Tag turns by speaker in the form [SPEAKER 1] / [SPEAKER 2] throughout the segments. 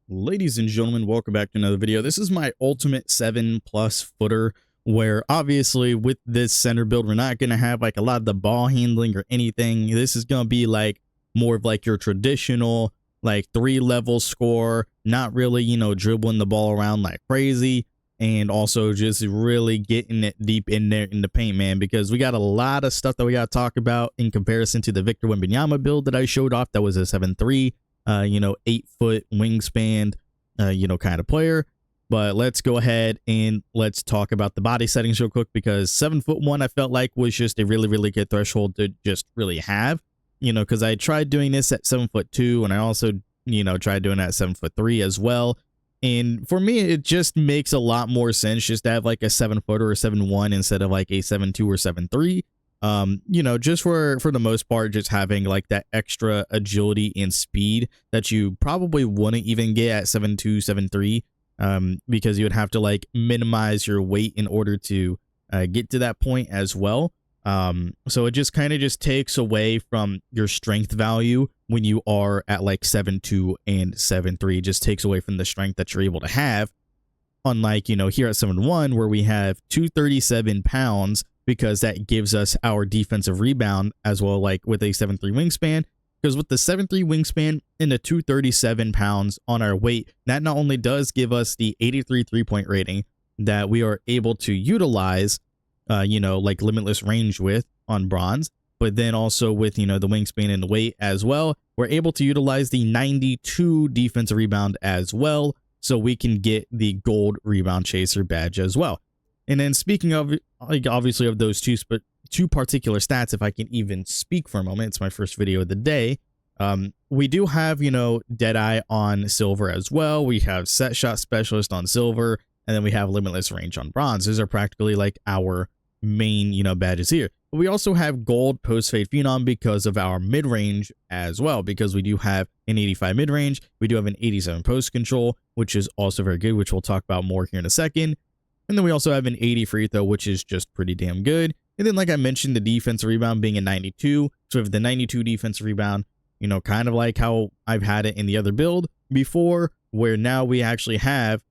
[SPEAKER 1] Ladies and gentlemen, welcome back to another video. This is my ultimate 7+ footer, where obviously with this center build, we're not going to have like a lot of the ball handling or anything. This is going to be like more of like your traditional like 3-level score, not really, dribbling the ball around like crazy, and also just really getting it deep in there in the paint, man, because we got a lot of stuff that we got to talk about in comparison to the Victor Wembanyama build that I showed off. That was a 7'3". 8-foot wingspan, kind of player. But let's go ahead and let's talk about the body settings real quick, because 7'1" I felt like was just a really, really good threshold to just really have, because I tried doing this at 7'2", and I also, tried doing that at 7'3" as well. And for me, it just makes a lot more sense just to have like a 7-footer or 7'1" instead of like a 7'2" or 7'3". Just for the most part, just having like that extra agility and speed that you probably wouldn't even get at 7'2", 7'3", because you would have to like minimize your weight in order to get to that point as well. So it just kind of just takes away from your strength value when you are at like 7'2" and 7'3", just takes away from the strength that you're able to have. Unlike, here at 7'1", where we have 237 pounds, because that gives us our defensive rebound as well, like with a 7'3" wingspan. Because with the 7'3" wingspan and the 237 pounds on our weight, that not only does give us the 83 3-point rating that we are able to utilize, like limitless range with on bronze, but then also with, the wingspan and the weight as well, we're able to utilize the 92 defensive rebound as well. So we can get the gold rebound chaser badge as well. And then speaking of, like, obviously of those two particular stats, if I can even speak for a moment, it's my first video of the day. We do have, Deadeye on silver as well. We have set shot specialist on silver, and then we have limitless range on bronze. Those are practically like our main, badges here. But we also have gold post fade phenom because of our mid range as well, because we do have an 85 mid range. We do have an 87 post control, which is also very good, which we'll talk about more here in a second. And then we also have an 80 free throw, which is just pretty damn good. And then, like I mentioned, the defensive rebound being a 92. So we have the 92 defensive rebound, kind of like how I've had it in the other build before, where now we actually have,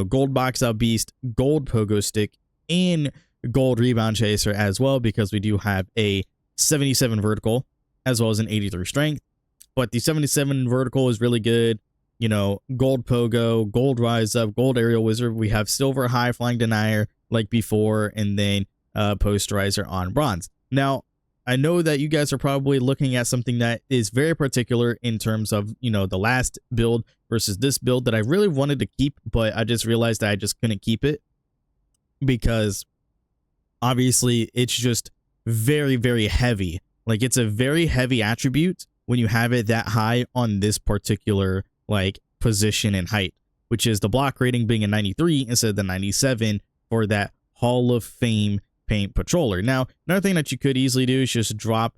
[SPEAKER 1] gold box out beast, gold pogo stick, and gold rebound chaser as well, because we do have a 77 vertical as well as an 83 strength. But the 77 vertical is really good. Gold pogo, gold rise up, gold aerial wizard. We have silver high flying denier like before, and then posterizer on bronze. Now, I know that you guys are probably looking at something that is very particular in terms of, the last build versus this build that I really wanted to keep, but I just realized that I just couldn't keep it because obviously it's just very, very heavy. Like, it's a very heavy attribute when you have it that high on this particular like position and height, which is the block rating being a 93 instead of the 97 for that Hall of Fame paint patroller. Now, another thing that you could easily do is just drop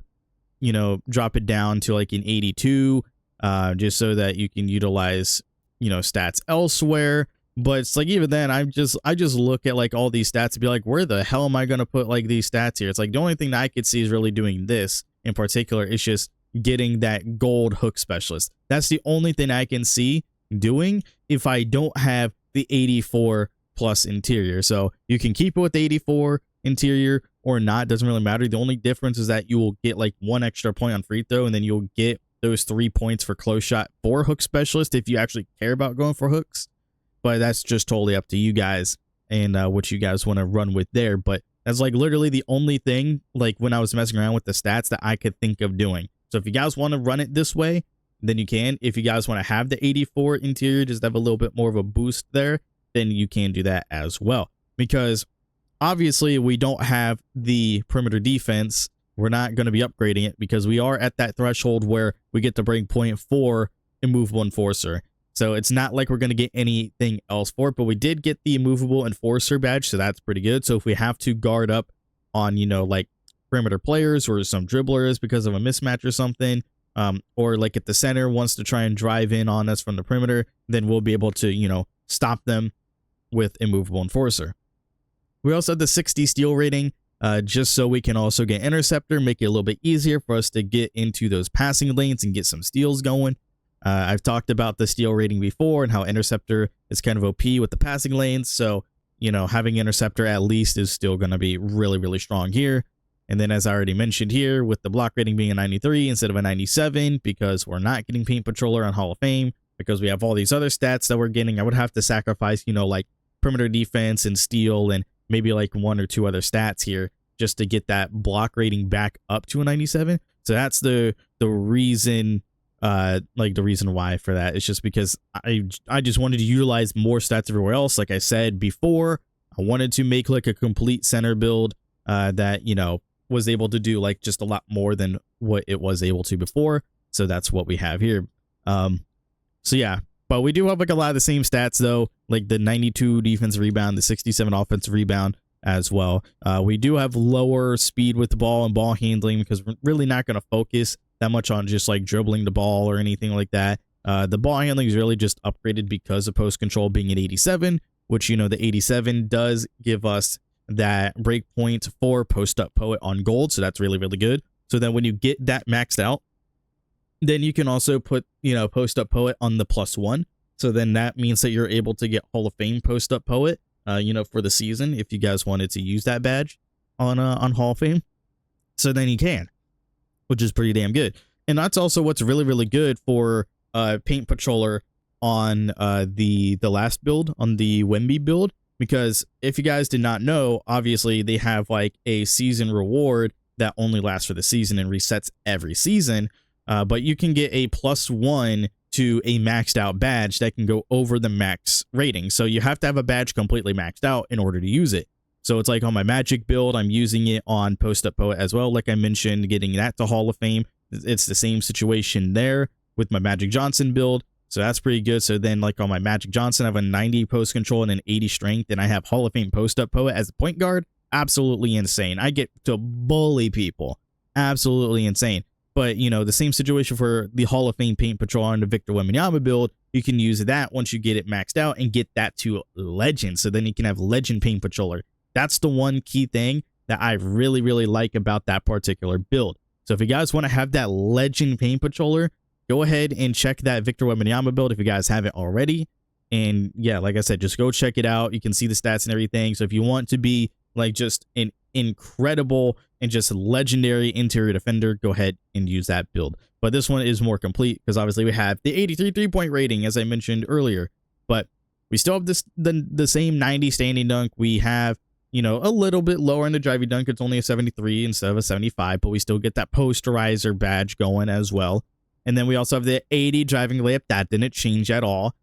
[SPEAKER 1] it down to like an 82, just so that you can utilize, stats elsewhere. But it's like, even then, I just look at like all these stats and be like, where the hell am I going to put like these stats here? It's like the only thing that I could see is really doing this in particular is just getting that gold hook specialist. That's the only thing I can see doing if I don't have the 84 plus interior. So you can keep it with the 84 interior or not, doesn't really matter. The only difference is that you will get like 1 extra point on free throw, and then you'll get those 3 points for close shot for hook specialist if you actually care about going for hooks. But that's just totally up to you guys and what you guys want to run with there. But that's like literally the only thing, like when I was messing around with the stats, that I could think of doing. So if you guys want to run it this way, then you can. If you guys want to have the 84 interior, just have a little bit more of a boost there, then you can do that as well. Because obviously we don't have the perimeter defense. We're not going to be upgrading it because we are at that threshold where we get to bring 0.4 immovable enforcer. So it's not like we're going to get anything else for it, but we did get the immovable enforcer badge, so that's pretty good. So if we have to guard up on, like perimeter players or some dribblers because of a mismatch or something, or like if the center wants to try and drive in on us from the perimeter, then we'll be able to, stop them with immovable enforcer. We also have the 60 steal rating, just so we can also get interceptor, make it a little bit easier for us to get into those passing lanes and get some steals going. I've talked about the steal rating before and how interceptor is kind of OP with the passing lanes. So, you know, having interceptor at least is still going to be really, really strong here. And then as I already mentioned here, with the block rating being a 93 instead of a 97, because we're not getting paint patroller on Hall of Fame, because we have all these other stats that we're getting, I would have to sacrifice, you know, like perimeter defense and steal and maybe like 1 or 2 other stats here just to get that block rating back up to a 97. So that's the reason, like the reason why for that. It's just because I just wanted to utilize more stats everywhere else. Like I said before, I wanted to make like a complete center build that, you know, was able to do like just a lot more than what it was able to before. So that's what we have here. So yeah, but we do have like a lot of the same stats though, like the 92 defensive rebound, the 67 offensive rebound as well. We do have lower speed with the ball and ball handling because we're really not going to focus that much on just like dribbling the ball or anything like that. The ball handling is really just upgraded because of post control being at 87, which, you know, the 87 does give us that break point for post up poet on gold. So that's really, really good. So then when you get that maxed out, then you can also put, you know, post up poet on the +1. So then that means that you're able to get Hall of Fame post up poet, you know, for the season, if you guys wanted to use that badge on Hall of Fame. So then you can, which is pretty damn good. And that's also what's really, really good for paint patroller on the last build, on the Wemby build, because if you guys did not know, obviously they have like a season reward that only lasts for the season and resets every season. But you can get a +1 to a maxed out badge that can go over the max rating. So you have to have a badge completely maxed out in order to use it. So it's like on my Magic build, I'm using it on Post Up Poet as well. Like I mentioned, getting that to Hall of Fame. It's the same situation there with my Magic Johnson build. So that's pretty good. So then like on my Magic Johnson, I have a 90 post control and an 80 strength, and I have Hall of Fame Post Up Poet as a point guard. Absolutely insane. I get to bully people. Absolutely insane. But, you know, the same situation for the Hall of Fame Paint Patrol on the Victor Wembanyama build. You can use that once you get it maxed out and get that to Legend. So then you can have Legend Paint Patroller. That's the one key thing that I really, really like about that particular build. So if you guys want to have that Legend Paint Patroller, go ahead and check that Victor Wembanyama build if you guys haven't already. And yeah, like I said, just go check it out. You can see the stats and everything. So if you want to be like just an incredible and just legendary interior defender, go ahead and use that build. But this one is more complete because obviously we have the 83 3-point rating, as I mentioned earlier, but we still have this the same 90 standing dunk. We have, you know, a little bit lower in the driving dunk. It's only a 73 instead of a 75, but we still get that posterizer badge going as well. And then we also have the 80 driving layup. That didn't change at all.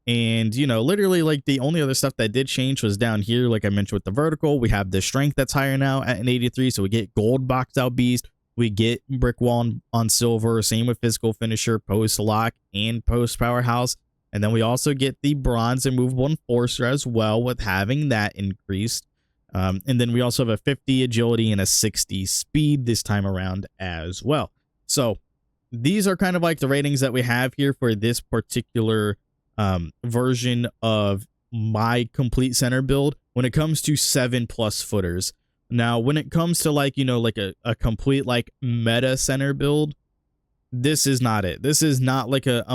[SPEAKER 1] And, you know, literally like the only other stuff that did change was down here. Like I mentioned with the vertical, we have the strength that's higher now at an 83. So we get gold boxed out beast. We get brick wall on silver. Same with physical finisher, post lock, and post powerhouse. And then we also get the bronze and movable enforcer as well with having that increased. And then we also have a 50 agility and a 60 speed this time around as well. So these are kind of like the ratings that we have here for this particular version of my complete center build when it comes to 7+ footers. Now, when it comes to like, you know, like a complete like meta center build, this is not it. This is not like a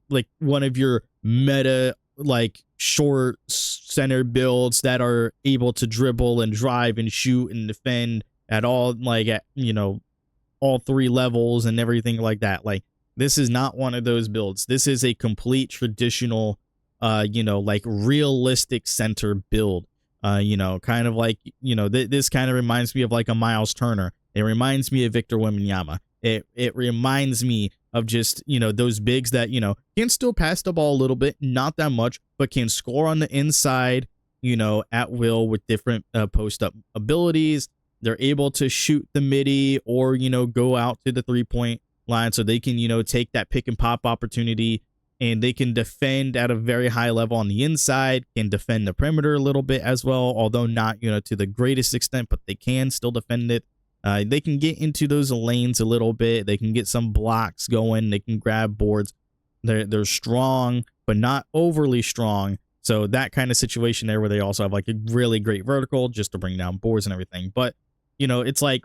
[SPEAKER 1] like one of your meta like short center builds that are able to dribble and drive and shoot and defend at all, like at, you know, all 3 levels and everything like that. Like, this is not one of those builds. This is a complete traditional, you know, like realistic center build. You know, kind of like, you know, this kind of reminds me of like a Miles Turner. It reminds me of Victor Wembanyama. It reminds me of just, you know, those bigs that, you know, can still pass the ball a little bit, not that much, but can score on the inside, you know, at will with different post-up abilities. They're able to shoot the midi or, you know, go out to the 3-point line so they can, you know, take that pick and pop opportunity, and they can defend at a very high level on the inside, can defend the perimeter a little bit as well, although not, you know, to the greatest extent, but they can still defend it. They can get into those lanes a little bit. They can get some blocks going. They can grab boards. They're strong, but not overly strong. So that kind of situation there where they also have like a really great vertical just to bring down boards and everything. But, you know, it's like,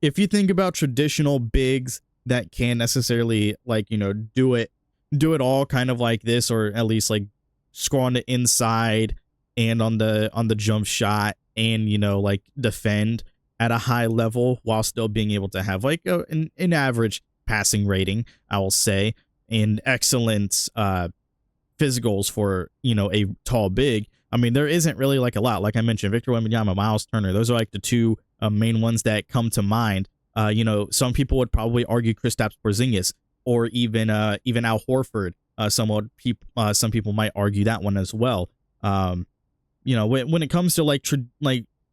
[SPEAKER 1] if you think about traditional bigs that can necessarily like, you know, do it all kind of like this, or at least like score on the inside and on the jump shot, and, you know, like defend at a high level while still being able to have like an average passing rating, I will say, and excellent physicals for, you know, a tall big. I mean, there isn't really like a lot. Like I mentioned, Victor Wembanyama, Miles Turner, those are like the two main ones that come to mind. You know, some people would probably argue Kristaps Porzingis, or even Al Horford. Some people might argue that one as well. You know, when it comes to like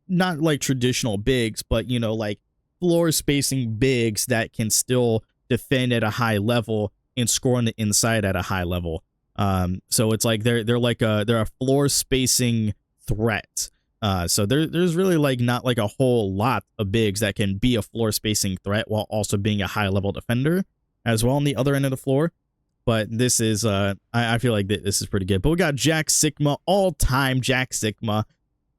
[SPEAKER 1] not like traditional bigs, but, you know, like floor spacing bigs that can still defend at a high level and score on the inside at a high level. So it's like they're a floor spacing threat. So there's really like not like a whole lot of bigs that can be a floor spacing threat while also being a high level defender as well on the other end of the floor. But this is I feel like this is pretty good. But we got Jack Sigma, all-time Jack Sigma.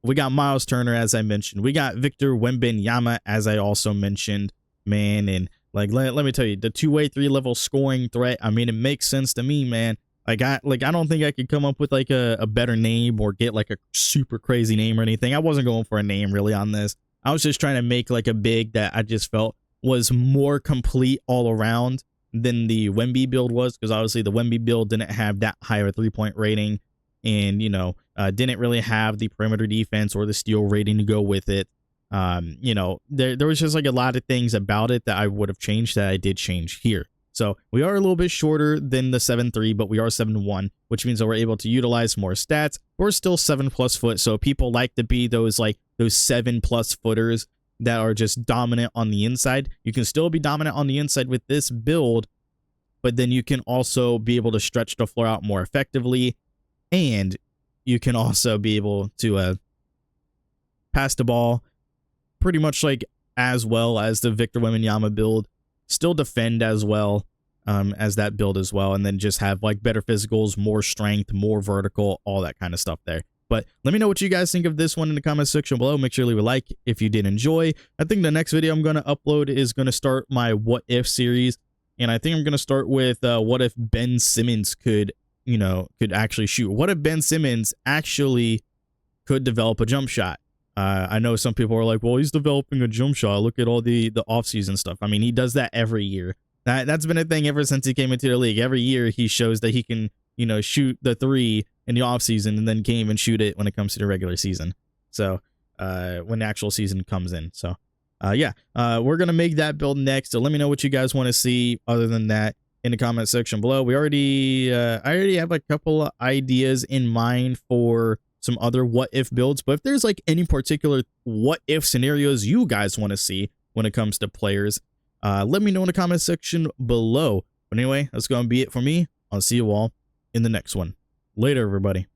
[SPEAKER 1] We got Miles Turner, as I mentioned. We got Victor Wembanyama, as I also mentioned, man. And like let me tell you, the two-way 3-level scoring threat, I mean, it makes sense to me, man. I don't think I could come up with like a better name or get like a super crazy name or anything. I wasn't going for a name really on this. I was just trying to make like a big that I just felt was more complete all around than the Wemby build was, because obviously the Wemby build didn't have that high of a 3-point rating, and, you know, didn't really have the perimeter defense or the steal rating to go with it. You know, there was just like a lot of things about it that I would have changed that I did change here. So we are a little bit shorter than the 7'3", but we are 7'1", which means that we're able to utilize more stats. We're still 7+ foot, so people like to be those 7+ footers that are just dominant on the inside. You can still be dominant on the inside with this build, but then you can also be able to stretch the floor out more effectively, and you can also be able to pass the ball pretty much like as well as the Victor Wembanyama build. Still defend as well as that build as well, and then just have like better physicals, more strength, more vertical, all that kind of stuff there. But let me know what you guys think of this one in the comment section below. Make sure to leave a like if you did enjoy. I think the next video I'm going to upload is going to start my what if series, and I think I'm going to start with what if Ben Simmons could actually shoot. What if Ben Simmons actually could develop a jump shot? I know some people are like, well, he's developing a jump shot. Look at all the offseason stuff. I mean, he does that every year. That's been a thing ever since he came into the league. Every year he shows that he can, you know, shoot the 3 in the offseason and then can't even shoot it when it comes to the regular season. So when the actual season comes in. So yeah, we're going to make that build next. So let me know what you guys want to see other than that in the comment section below. I already have a couple of ideas in mind for some other what if builds, but if there's like any particular what if scenarios you guys want to see when it comes to players, let me know in the comment section below. But anyway, that's going to be it for me. I'll see you all in the next one. Later, everybody.